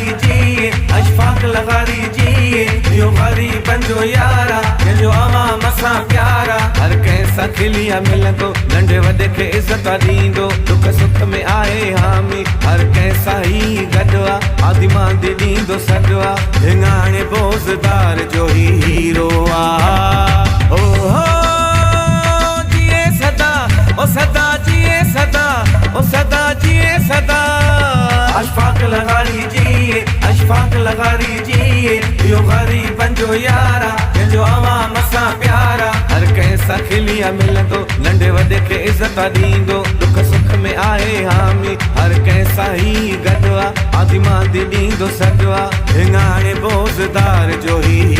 लगारी जी अशफाक लगारी जी यो गरीबन जो यारा जो आवा मसा प्यारा हर कंहिंसां खिलिया मिलंदो नंढे वॾे खे इज़त ॾींदो दुख सुख में आहे हामी हर कंहिंसां ही गॾु आहे आदि मांदी ॾींदो सॾु आहे हिंगाणे बोज़दार जो ही हीरो आहे ओ जिए सदा ओ सदा जिए सदा ओ सदा जिए सदा अशफाक लगारी जी अशफाक लगारी जी यो गरीबन जो यारा जो आवाम सां प्यारा हर कंहिंसां खिलिया मिलंदो नंढे वॾे खे इज़त ॾींदो दुख सुख में आहे हामी हर कंहिंसां ही गॾु आहे आदि मांदी ॾींदो सॾु आहे हिंगाणे बोज़दार जो ही